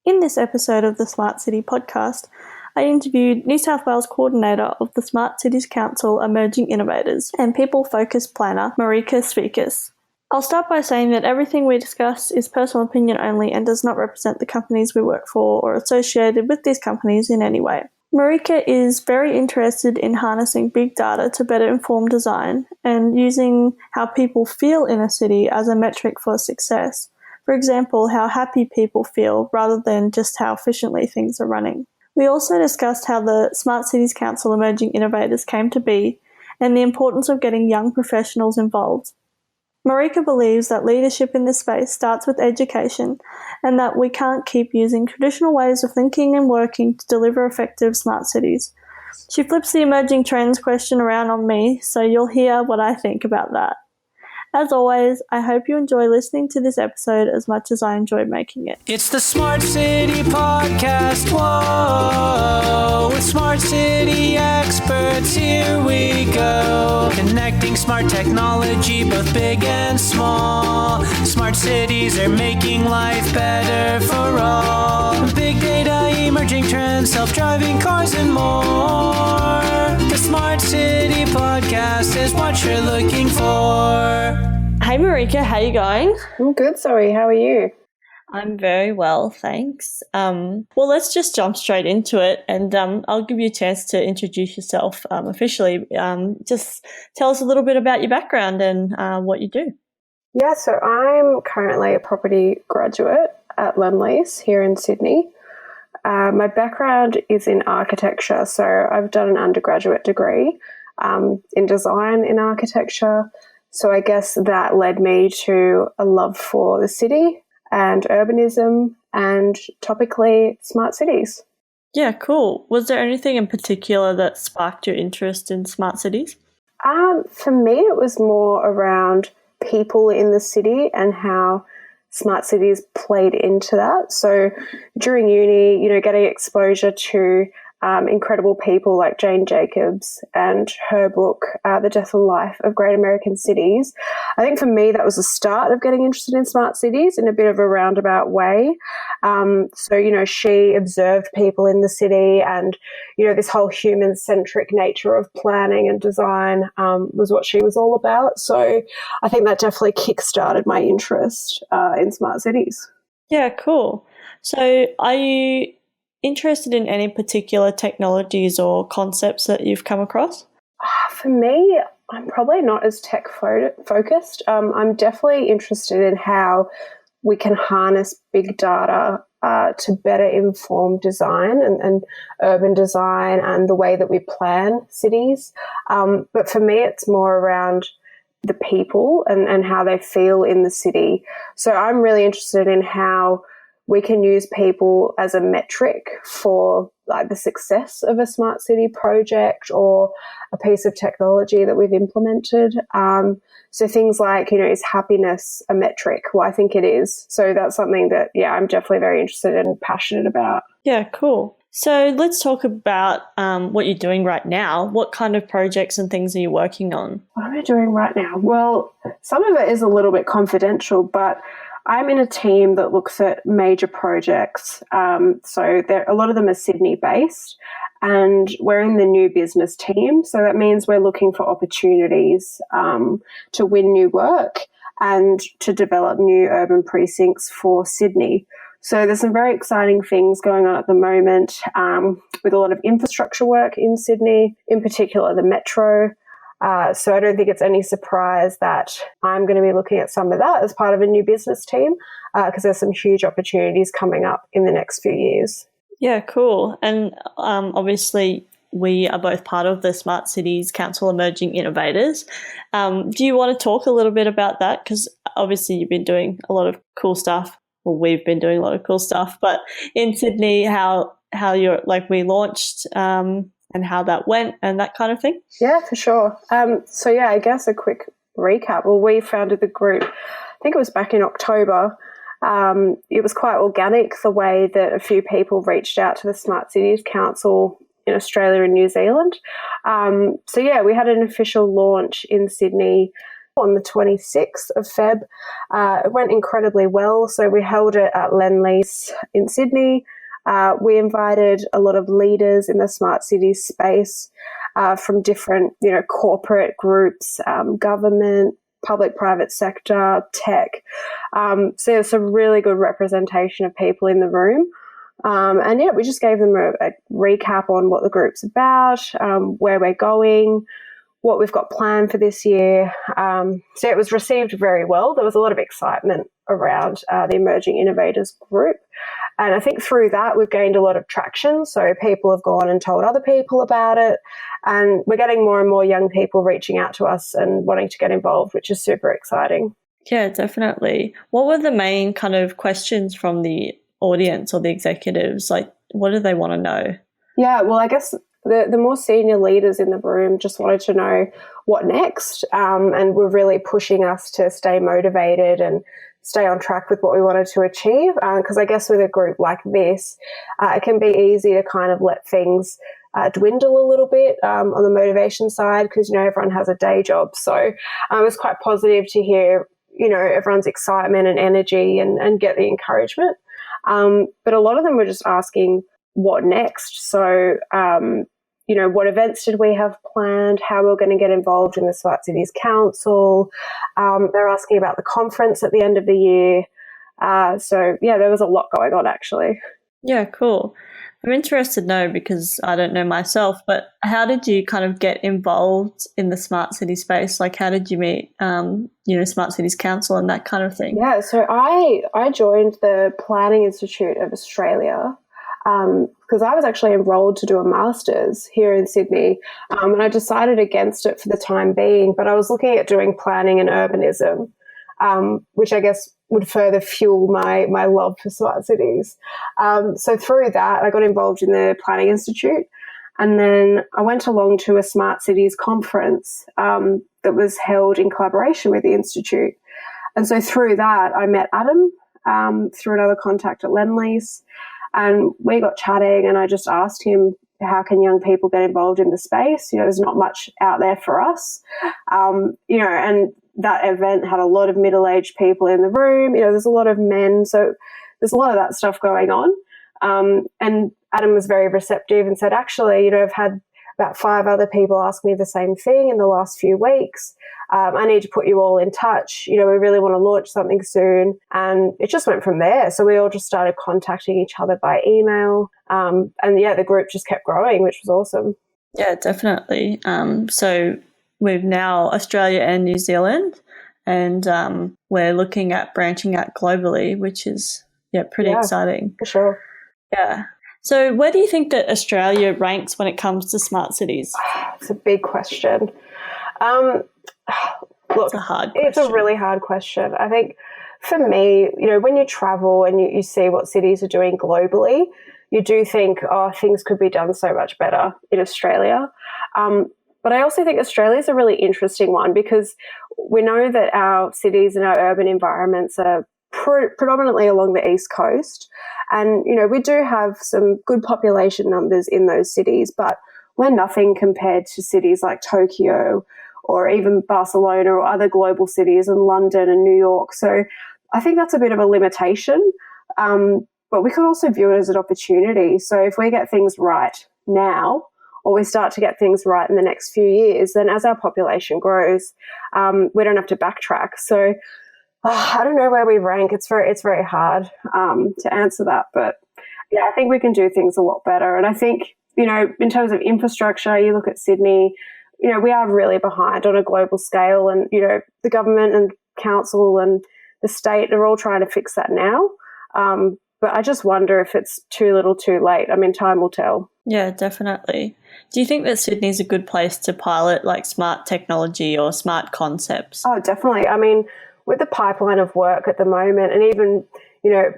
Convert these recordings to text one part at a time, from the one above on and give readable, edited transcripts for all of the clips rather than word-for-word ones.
In this episode of the Smart City podcast, I interviewed New South Wales Coordinator of the Smart Cities Council Emerging Innovators and People-Focused Planner, Marika Svikis. I'll start by saying that everything we discuss is personal opinion only and does not represent the companies we work for or associated with these companies in any way. Marika is very interested in harnessing big data to better inform design and using how people feel in a city as a metric for success. For example, how happy people feel rather than just how efficiently things are running. We also discussed how the Smart Cities Council Emerging Innovators came to be and the importance of getting young professionals involved. Marika believes that leadership in this space starts with education and that we can't keep using traditional ways of thinking and working to deliver effective smart cities. She flips the emerging trends question around on me, so you'll hear what I think about that. As always, I hope you enjoy listening to this episode as much as I enjoyed making it. It's the Smart City Podcast, whoa, with Smart City experts, here we go. Connecting smart technology, both big and small. Smart cities are making life better for all. Big data, emerging trends, self-driving cars and more. The Smart City Podcast is what you're looking for. Hey Marika, how you going? I'm good, Zoe. How are you? I'm very well, thanks. Well, let's just jump straight into it, and I'll give you a chance to introduce yourself officially. Just tell us a little bit about your background and what you do. Yeah, so I'm currently a property graduate at Lendlease here in Sydney. My background is in architecture, so I've done an undergraduate degree in design in architecture. So I guess that led me to a love for the city and urbanism and topically smart cities. Yeah, cool. Was there anything in particular that sparked your interest in smart cities? For me, it was more around people in the city and how smart cities played into that. So during uni, getting exposure to incredible people like Jane Jacobs and her book, The Death and Life of Great American Cities. I think for me, that was the start of getting interested in smart cities in a bit of a roundabout way. So, she observed people in the city and, this whole human-centric nature of planning and design was what she was all about. So I think that definitely kick-started my interest in smart cities. Yeah, cool. So are you interested in any particular technologies or concepts that you've come across? For me, I'm probably not as tech-focused. I'm definitely interested in how we can harness big data to better inform design and urban design and the way that we plan cities. But for me, it's more around the people and how they feel in the city. So I'm really interested in how we can use people as a metric for the success of a smart city project or a piece of technology that we've implemented. So things like, is happiness a metric? Well, I think it is. So that's something that, I'm definitely very interested and passionate about. Yeah, cool. So let's talk about what you're doing right now. What kind of projects and things are you working on? What am I doing right now? Well, some of it is a little bit confidential, but I'm in a team that looks at major projects. So a lot of them are Sydney-based, and we're in the new business team. So that means we're looking for opportunities to win new work and to develop new urban precincts for Sydney. So there's some very exciting things going on at the moment with a lot of infrastructure work in Sydney, in particular the metro. So I don't think it's any surprise that I'm going to be looking at some of that as part of a new business team because there's some huge opportunities coming up in the next few years. Yeah, cool. And obviously we are both part of the Smart Cities Council Emerging Innovators. Do you want to talk a little bit about that? Because obviously you've been doing a lot of cool stuff. Well, we've been doing a lot of cool stuff. But in Sydney, how you're we launched and how that went and that kind of thing? Yeah, for sure. I guess a quick recap. Well, we founded the group, I think it was back in October. It was quite organic, the way that a few people reached out to the Smart Cities Council in Australia and New Zealand. We had an official launch in Sydney on the 26th of Feb. It went incredibly well. So we held it at Lendlease in Sydney. We invited a lot of leaders in the smart cities space from different, corporate groups, government, public-private sector, tech. So there's some really good representation of people in the room. We just gave them a recap on what the group's about, where we're going, what we've got planned for this year. So it was received very well. There was a lot of excitement around the Emerging Innovators group. And I think through that, we've gained a lot of traction. So people have gone and told other people about it. And we're getting more and more young people reaching out to us and wanting to get involved, which is super exciting. Yeah, definitely. What were the main kind of questions from the audience or the executives? Like, what do they want to know? Yeah, well, I guess the more senior leaders in the room just wanted to know what next, and were really pushing us to stay motivated and stay on track with what we wanted to achieve. Because I guess with a group like this, it can be easy to kind of let things dwindle a little bit on the motivation side, because, everyone has a day job. So it was quite positive to hear, everyone's excitement and energy and get the encouragement. But a lot of them were just asking what next. So, what events did we have planned? How we're going to get involved in the Smart Cities Council. They're asking about the conference at the end of the year. There was a lot going on, actually. Yeah, cool. I'm interested to know, because I don't know myself, but how did you kind of get involved in the smart city space? Like, how did you meet, Smart Cities Council and that kind of thing? Yeah, so I joined the Planning Institute of Australia because I was actually enrolled to do a master's here in Sydney, and I decided against it for the time being, but I was looking at doing planning and urbanism, which I guess would further fuel my love for smart cities. So through that, I got involved in the Planning Institute, and then I went along to a Smart Cities conference that was held in collaboration with the Institute. And so through that, I met Adam through another contact at Lendlease, and we got chatting, and I just asked him, how can young people get involved in the space? There's not much out there for us, and that event had a lot of middle-aged people in the room. There's a lot of men, so there's a lot of that stuff going on. And Adam was very receptive and said, actually, I've had about 5 other people ask me the same thing in the last few weeks. I need to put you all in touch. We really want to launch something soon. And it just went from there. So we all just started contacting each other by email. The group just kept growing, which was awesome. Yeah, definitely. So we've now Australia and New Zealand, and we're looking at branching out globally, which is pretty exciting. For sure. Yeah. So where do you think that Australia ranks when it comes to smart cities? It's a big question. It's a hard question. It's a really hard question. I think for me, when you travel and you see what cities are doing globally, you do think, things could be done so much better in Australia. But I also think Australia is a really interesting one, because we know that our cities and our urban environments are predominantly along the East Coast. And, we do have some good population numbers in those cities, but we're nothing compared to cities like Tokyo or even Barcelona or other global cities in London and New York. So I think that's a bit of a limitation, but we could also view it as an opportunity. So if we get things right now, or we start to get things right in the next few years, then as our population grows, we don't have to backtrack. So I don't know where we rank. It's very hard to answer that. But yeah, I think we can do things a lot better. And I think, in terms of infrastructure, you look at Sydney, we are really behind on a global scale, and, the government and council and the state are all trying to fix that now. But I just wonder if it's too little too late. I mean, time will tell. Yeah, definitely. Do you think that Sydney's a good place to pilot like smart technology or smart concepts? Oh, definitely. I mean, with the pipeline of work at the moment, and even,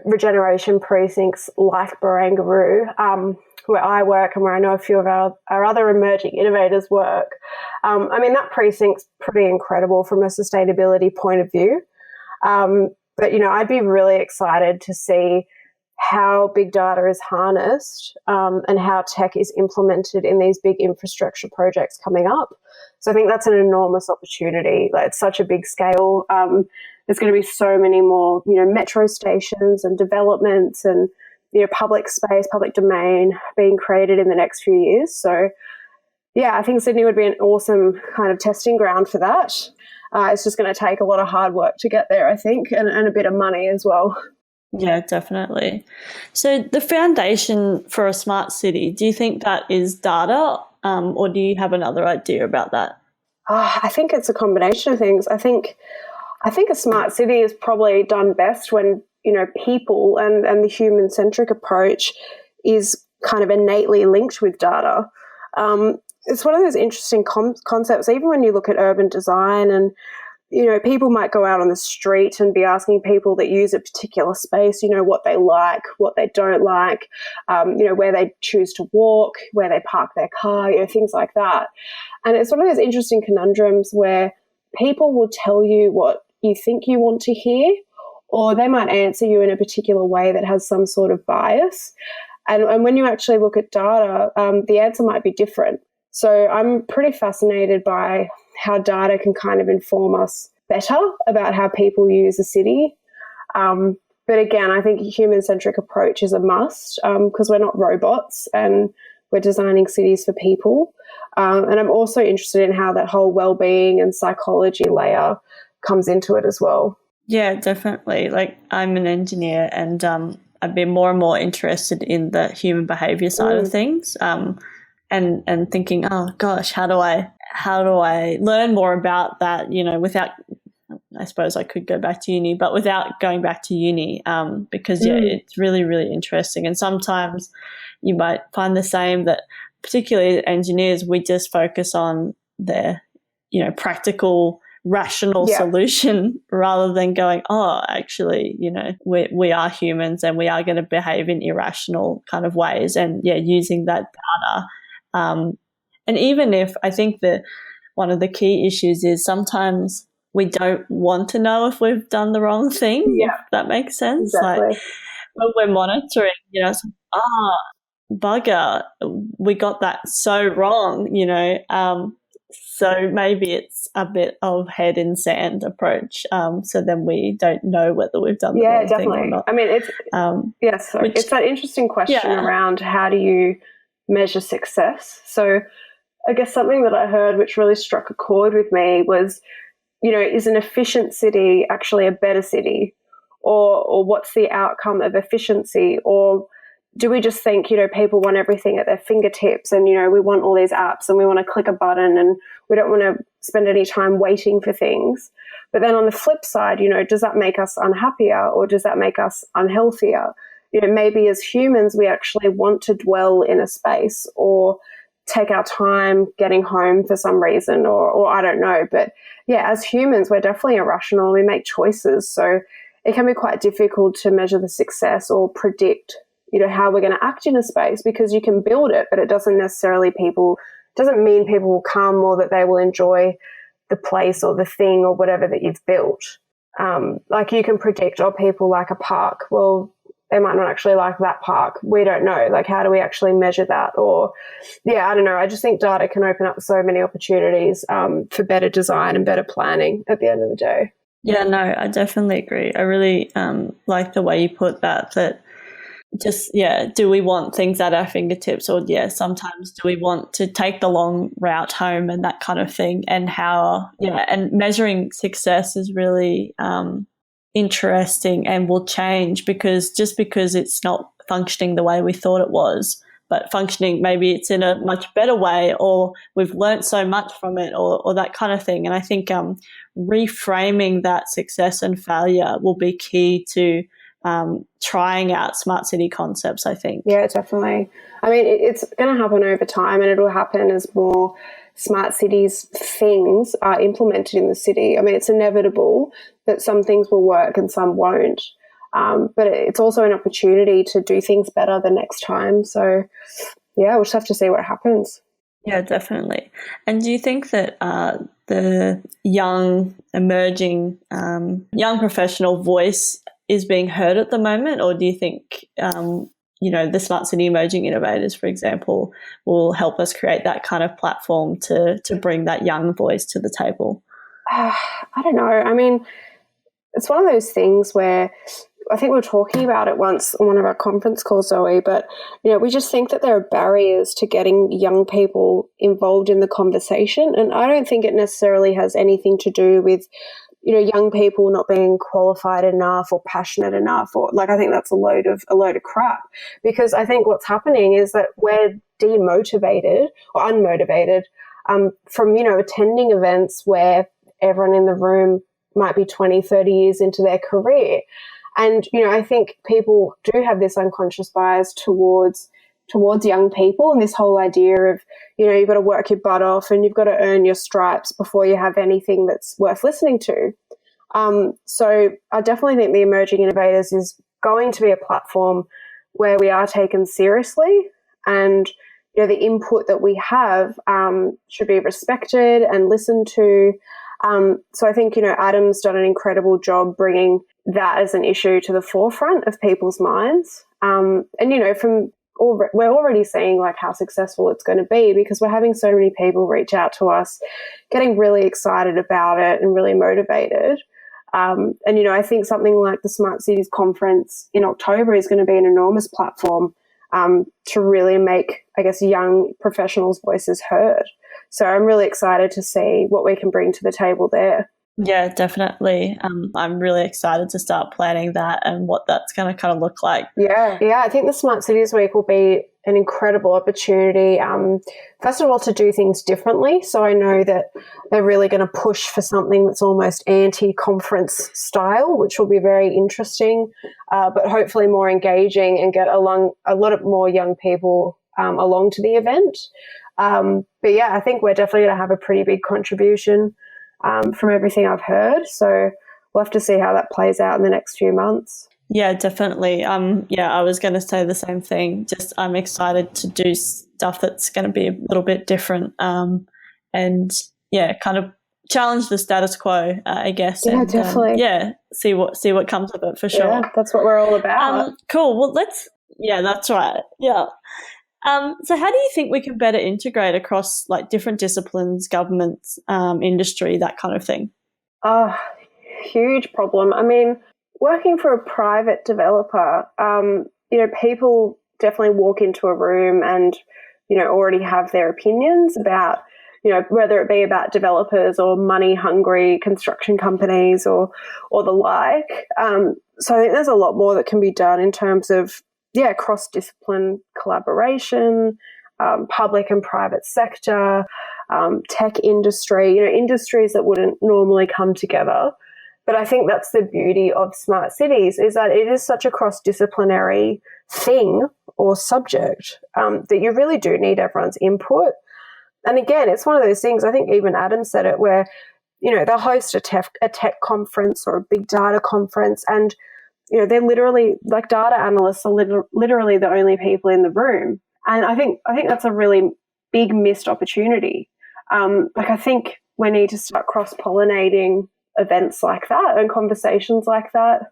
regeneration precincts like Barangaroo, where I work and where I know a few of our other emerging innovators work, that precinct's pretty incredible from a sustainability point of view. But, I'd be really excited to see how big data is harnessed and how tech is implemented in these big infrastructure projects coming up. So I think that's an enormous opportunity. Like, it's such a big scale. There's going to be so many more, metro stations and developments and, public space, public domain being created in the next few years. So, yeah, I think Sydney would be an awesome kind of testing ground for that. It's just going to take a lot of hard work to get there, I think, and a bit of money as well. Yeah, definitely. So the foundation for a smart city, do you think that is data, or do you have another idea about that? I think it's a combination of things. I think a smart city is probably done best when, people and the human-centric approach is kind of innately linked with data. It's one of those interesting concepts, even when you look at urban design and, people might go out on the street and be asking people that use a particular space, what they like, what they don't like, where they choose to walk, where they park their car, things like that. And it's one of those interesting conundrums where people will tell you what you think you want to hear, or they might answer you in a particular way that has some sort of bias. And when you actually look at data, the answer might be different. So I'm pretty fascinated by how data can kind of inform us better about how people use a city. But again, I think a human-centric approach is a must because we're not robots and we're designing cities for people. And I'm also interested in how that whole well-being and psychology layer comes into it as well. Yeah, definitely. Like, I'm an engineer and I've been more and more interested in the human behavior side of things. And thinking, oh gosh, how do I learn more about that, without, I suppose I could go back to uni, but without going back to uni, because it's really, really interesting. And sometimes you might find the same, that particularly engineers, we just focus on the, practical, rational solution rather than going, oh, actually, we are humans and we are going to behave in irrational kind of ways, and using that data. And even if I think that one of the key issues is sometimes we don't want to know if we've done the wrong thing, if that makes sense. Exactly. Like, when we're monitoring, it's bugger, we got that so wrong, so maybe it's a bit of head in sand approach. So then we don't know whether we've done the wrong thing or not. I mean, it's it's that interesting question around how do you measure success. So I guess something that I heard which really struck a chord with me was, is an efficient city actually a better city? Or what's the outcome of efficiency? Or do we just think, people want everything at their fingertips and, we want all these apps and we want to click a button and we don't want to spend any time waiting for things. But then on the flip side, does that make us unhappier or does that make us unhealthier? Maybe as humans, we actually want to dwell in a space or take our time getting home for some reason, or I don't know. But as humans, we're definitely irrational. We make choices. So it can be quite difficult to measure the success or predict, how we're going to act in a space, because you can build it, but it doesn't mean people will come or that they will enjoy the place or the thing or whatever that you've built. Like, you can predict, people like a park. Well, they might not actually like that park. We don't know. Like, how do we actually measure that? Or, I don't know. I just think data can open up so many opportunities for better design and better planning at the end of the day. Yeah, no, I definitely agree. I really like the way you put that just, do we want things at our fingertips, or, sometimes do we want to take the long route home and that kind of thing, and and measuring success is really interesting and will change, because it's not functioning the way we thought it was, but functioning, maybe it's in a much better way, or we've learnt so much from it, or that kind of thing. And I think reframing that success and failure will be key to trying out smart city concepts, I think. Yeah, definitely. I mean, it's going to happen over time, and it'll happen as more smart cities things are implemented in the city. I mean, it's inevitable that some things will work and some won't. But it's also an opportunity to do things better the next time. So, we'll just have to see what happens. Yeah, definitely. And do you think that the young, emerging, young professional voice is being heard at the moment, or do you think the Smart City Emerging Innovators, for example, will help us create that kind of platform to bring that young voice to the table? I don't know. I mean, it's one of those things where I think we were talking about it once on one of our conference calls, Zoe, but, we just think that there are barriers to getting young people involved in the conversation. And I don't think it necessarily has anything to do with, young people not being qualified enough or passionate enough, or I think that's a load of crap, because I think what's happening is that we're demotivated or unmotivated from, attending events where everyone in the room might be 20, 30 years into their career. And, I think people do have this unconscious bias towards young people, and this whole idea of, you've got to work your butt off and you've got to earn your stripes before you have anything that's worth listening to. So I definitely think the Emerging Innovators is going to be a platform where we are taken seriously, and, the input that we have should be respected and listened to. So I think, Adam's done an incredible job bringing that as an issue to the forefront of people's minds. And, we're already seeing how successful it's going to be, because we're having so many people reach out to us, getting really excited about it and really motivated. And, I think something like the Smart Cities Conference in October is going to be an enormous platform to really make, I guess, young professionals' voices heard. So I'm really excited to see what we can bring to the table there. Yeah, definitely. I'm really excited to start planning that and what that's going to kind of look like. Yeah. I think the Smart Cities Week will be an incredible opportunity, first of all, to do things differently. So I know that they're really going to push for something that's almost anti-conference style, which will be very interesting, but hopefully more engaging, and get a lot of more young people along to the event. But yeah, I think we're definitely going to have a pretty big contribution from everything I've heard. So we'll have to see how that plays out in the next few months. Yeah, definitely. I was going to say the same thing. Just I'm excited to do stuff that's going to be a little bit different, and kind of challenge the status quo, I guess. Yeah, and, definitely. See what comes of it for sure. Yeah, that's what we're all about. Cool. Well, that's right. Yeah. So how do you think we can better integrate across different disciplines, governments, industry, that kind of thing? Huge problem. I mean, working for a private developer, people definitely walk into a room and, already have their opinions about, whether it be about developers or money-hungry construction companies or the like. So I think there's a lot more that can be done in terms of, cross-discipline collaboration, public and private sector, tech industry, industries that wouldn't normally come together. But I think that's the beauty of smart cities, is that it is such a cross-disciplinary thing or subject that you really do need everyone's input. And again, it's one of those things, I think even Adam said it, where, they'll host a tech conference or a big data conference, and, they're literally, data analysts are literally the only people in the room. And I think that's a really big missed opportunity. I think we need to start cross-pollinating events like that and conversations like that.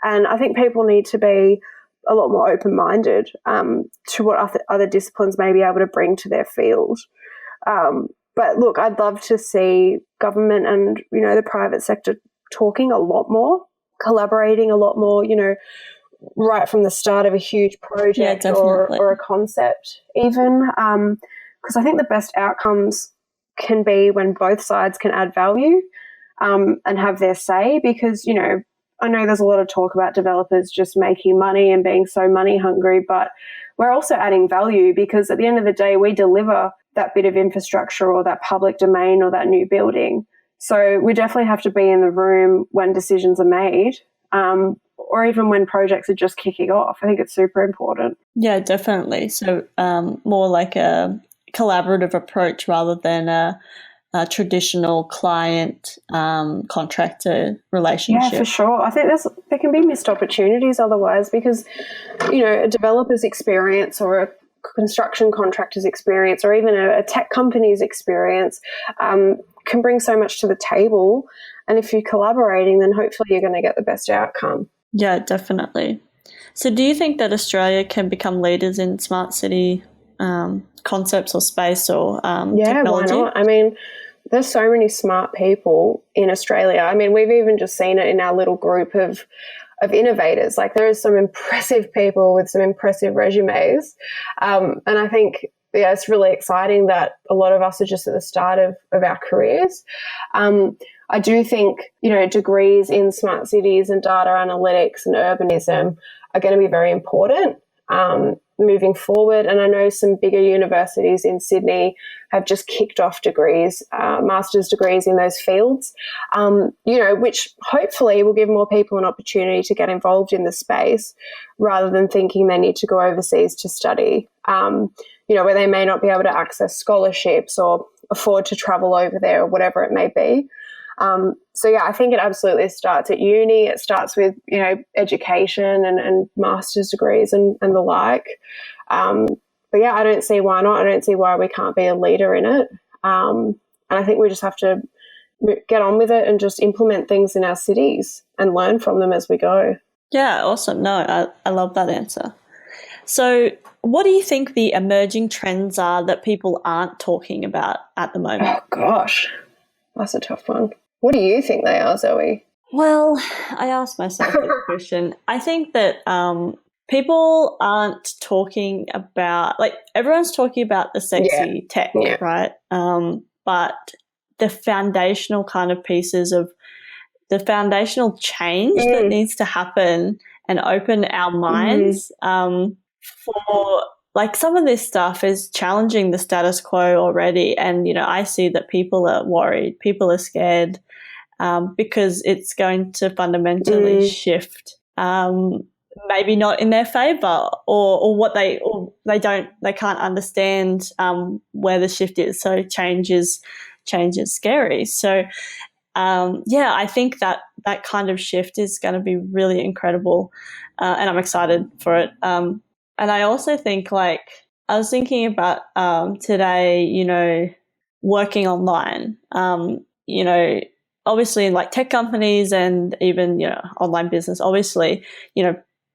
And I think people need to be a lot more open-minded to what other disciplines may be able to bring to their field. But look, I'd love to see government and, the private sector talking a lot more, collaborating a lot more, right from the start of a huge project or a concept even, because I think the best outcomes can be when both sides can add value and have their say, because, I know there's a lot of talk about developers just making money and being so money hungry, but we're also adding value, because at the end of the day, we deliver that bit of infrastructure or that public domain or that new building. So we definitely have to be in the room when decisions are made, or even when projects are just kicking off. I think it's super important. Yeah, definitely. So more like a collaborative approach rather than a traditional client contractor relationship. Yeah, for sure. I think there can be missed opportunities otherwise, because, a developer's experience or a construction contractor's experience or even a tech company's experience can bring so much to the table. And if you're collaborating, then hopefully you're going to get the best outcome. Yeah, definitely. So do you think that Australia can become leaders in smart city concepts or space or technology? Why not? I mean, there's so many smart people in Australia. I mean, we've even just seen it in our little group of innovators. Like, there are some impressive people with some impressive resumes. And I think, it's really exciting that a lot of us are just at the start of our careers. I do think, degrees in smart cities and data analytics and urbanism are going to be very important moving forward. And I know some bigger universities in Sydney have just kicked off degrees, master's degrees in those fields, which hopefully will give more people an opportunity to get involved in the space rather than thinking they need to go overseas to study, where they may not be able to access scholarships or afford to travel over there or whatever it may be. I think it absolutely starts at uni. It starts with, education and master's degrees and the like. I don't see why not. I don't see why we can't be a leader in it. And I think we just have to get on with it and just implement things in our cities and learn from them as we go. Yeah, awesome. No, I love that answer. So what do you think the emerging trends are that people aren't talking about at the moment? Oh, gosh, that's a tough one. What do you think they are, Zoe? Well, I asked myself this question. I think that people aren't talking about, like, everyone's talking about the sexy tech, right? But the foundational kind of pieces of the foundational change that needs to happen and open our minds for, like, some of this stuff is challenging the status quo already. And, I see that people are worried, people are scared because it's going to fundamentally shift, maybe not in their favor or they can't understand where the shift is. So change is scary. So, I think that kind of shift is going to be really incredible, and I'm excited for it. And I also think, like, I was thinking about today, working online, obviously in like tech companies and even, online business, obviously,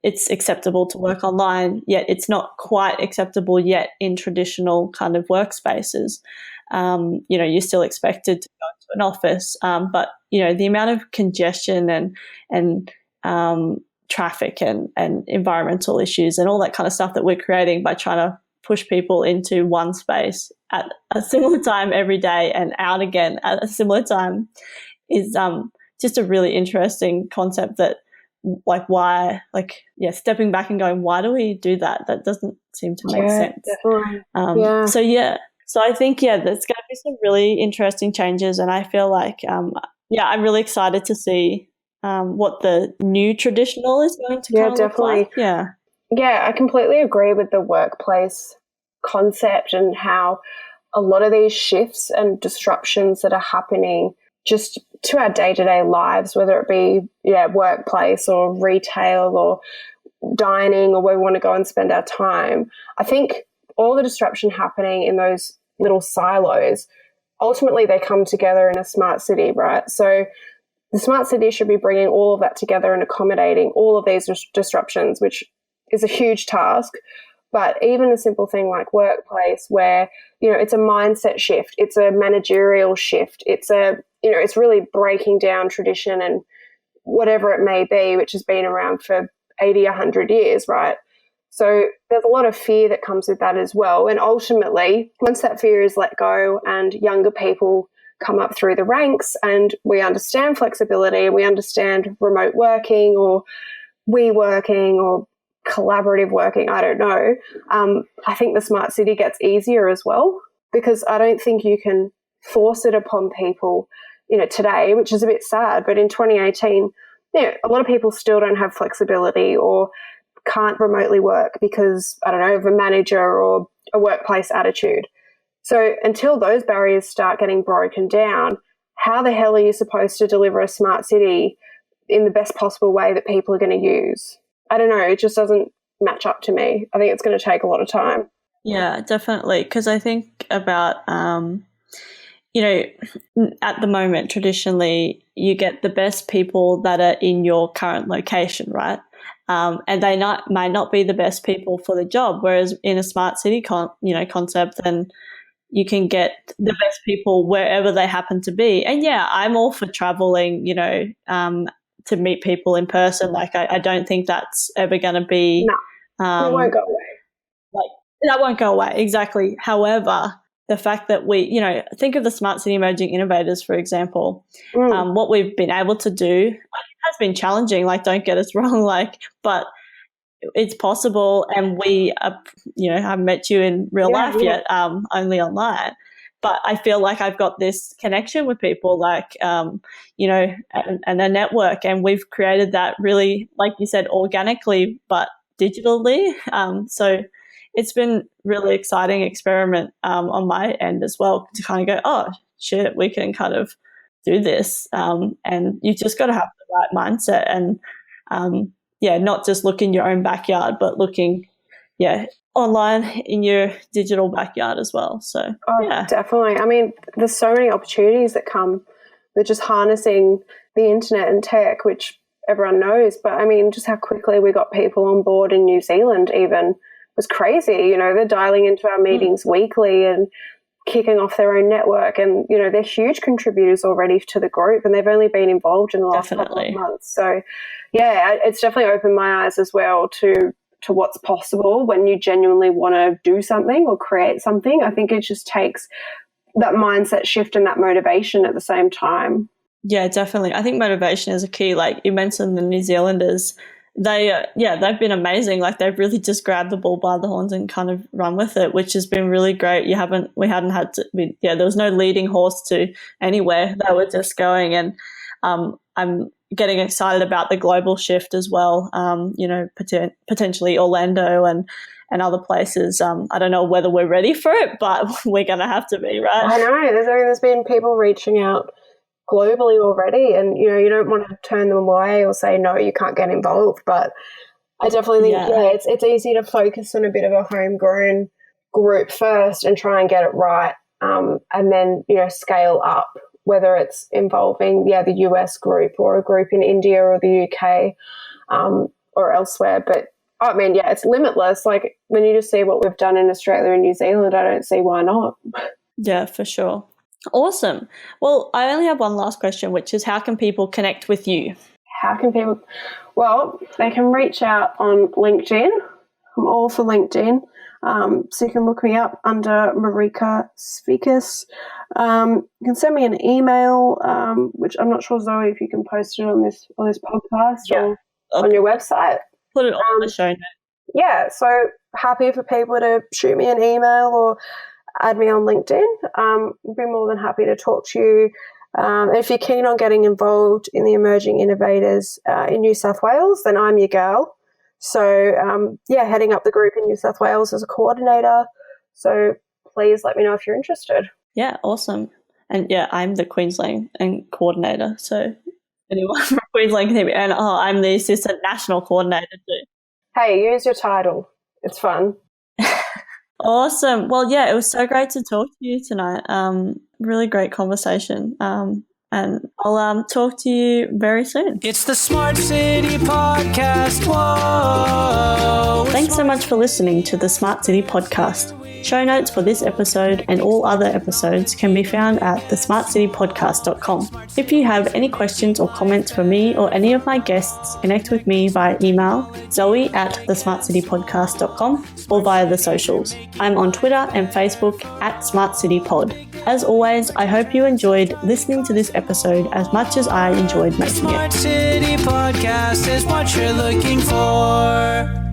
it's acceptable to work online, yet it's not quite acceptable yet in traditional kind of workspaces. You're still expected to go to an office, but, the amount of congestion and traffic and environmental issues and all that kind of stuff that we're creating by trying to push people into one space at a similar time every day and out again at a similar time is just a really interesting concept that, like, why, like, stepping back and going, why do we do that? That doesn't seem to make sense. Definitely. So I think, there's going to be some really interesting changes, and I feel like, I'm really excited to see what the new traditional is going to kind of look like. Yeah, I completely agree with the workplace concept and how a lot of these shifts and disruptions that are happening just to our day-to-day lives, whether it be workplace or retail or dining or where we want to go and spend our time. I think all the disruption happening in those little silos, ultimately they come together in a smart city, right? So the smart city should be bringing all of that together and accommodating all of these disruptions, which is a huge task. But even a simple thing like workplace where, it's a mindset shift, it's a managerial shift, it's it's really breaking down tradition and whatever it may be, which has been around for 80, 100 years, right? So there's a lot of fear that comes with that as well. And ultimately, once that fear is let go and younger people come up through the ranks and we understand flexibility, we understand remote working or working or collaborative working, I don't know, I think the smart city gets easier as well, because I don't think you can force it upon people, today, which is a bit sad. But in 2018, a lot of people still don't have flexibility or can't remotely work because, I don't know, of a manager or a workplace attitude. So until those barriers start getting broken down, how the hell are you supposed to deliver a smart city in the best possible way that people are going to use? I don't know. It just doesn't match up to me. I think it's going to take a lot of time. Yeah, definitely. Because I think about, at the moment, traditionally, you get the best people that are in your current location, right? And they might not be the best people for the job. Whereas in a smart city concept, then you can get the best people wherever they happen to be. And yeah, I'm all for traveling, to meet people in person. Like I don't think that's ever going to be. No, it won't go away. Like that won't go away. Exactly. However, the fact that we, think of the Smart City Emerging Innovators, for example, what we've been able to do has been challenging. Like, don't get us wrong, but it's possible. And we, haven't met you in real life yet, only online. But I feel like I've got this connection with people, and a network. And we've created that really, like you said, organically, but digitally. So it's been really exciting experiment on my end as well to kind of go, oh, shit, we can kind of do this. And you just got to have the right mindset and, not just look in your own backyard, but looking, online in your digital backyard as well. So, definitely. I mean, there's so many opportunities that come with just harnessing the internet and tech, which everyone knows. But, I mean, just how quickly we got people on board in New Zealand even was crazy. They're dialing into our meetings weekly and kicking off their own network. And, they're huge contributors already to the group, and they've only been involved in the last couple of months. So, it's definitely opened my eyes as well to what's possible when you genuinely want to do something or create something. I think it just takes that mindset shift and that motivation at the same time. Yeah, definitely. I think motivation is a key. Like you mentioned the New Zealanders, they've been amazing. Like they've really just grabbed the ball by the horns and kind of run with it, which has been really great. We hadn't had to, there was no leading horse to anywhere. They were just going, and I'm getting excited about the global shift as well. Potentially Orlando and other places. I don't know whether we're ready for it, but we're going to have to be, right? I know. There's been people reaching out globally already, and you don't want to turn them away or say no, you can't get involved. But I definitely think it's easy to focus on a bit of a homegrown group first and try and get it right, and then scale up, whether it's involving the US group or a group in India or the UK or elsewhere. But I mean, it's limitless. Like when you just see what we've done in Australia and New Zealand, I don't see why not. Yeah, for sure. Awesome. Well, I only have one last question, which is how can people connect with you? Well, they can reach out on LinkedIn. I'm all for LinkedIn. So you can look me up under Marika Svikis. You can send me an email, which I'm not sure, Zoe, if you can post it on this podcast or on your website. Put it on the show notes. Yeah, so happy for people to shoot me an email or add me on LinkedIn. I'd be more than happy to talk to you. If you're keen on getting involved in the Emerging Innovators in New South Wales, then I'm your gal. So, heading up the group in New South Wales as a coordinator. So please let me know if you're interested. Yeah, awesome. And I'm the Queensland and coordinator. So anyone from Queensland can hear me. And I'm the assistant national coordinator too. Hey, use your title. It's fun. Awesome. Well, it was so great to talk to you tonight. Really great conversation. And I'll talk to you very soon. It's the Smart City Podcast. Whoa! Thanks so much for listening to the Smart City Podcast. Show notes for this episode and all other episodes can be found at thesmartcitypodcast.com. If you have any questions or comments for me or any of my guests, connect with me via email, zoe@thesmartcitypodcast.com, or via the socials. I'm on Twitter and Facebook @SmartCityPod. As always, I hope you enjoyed listening to this episode as much as I enjoyed making it. Smart City Podcast is what you're looking for.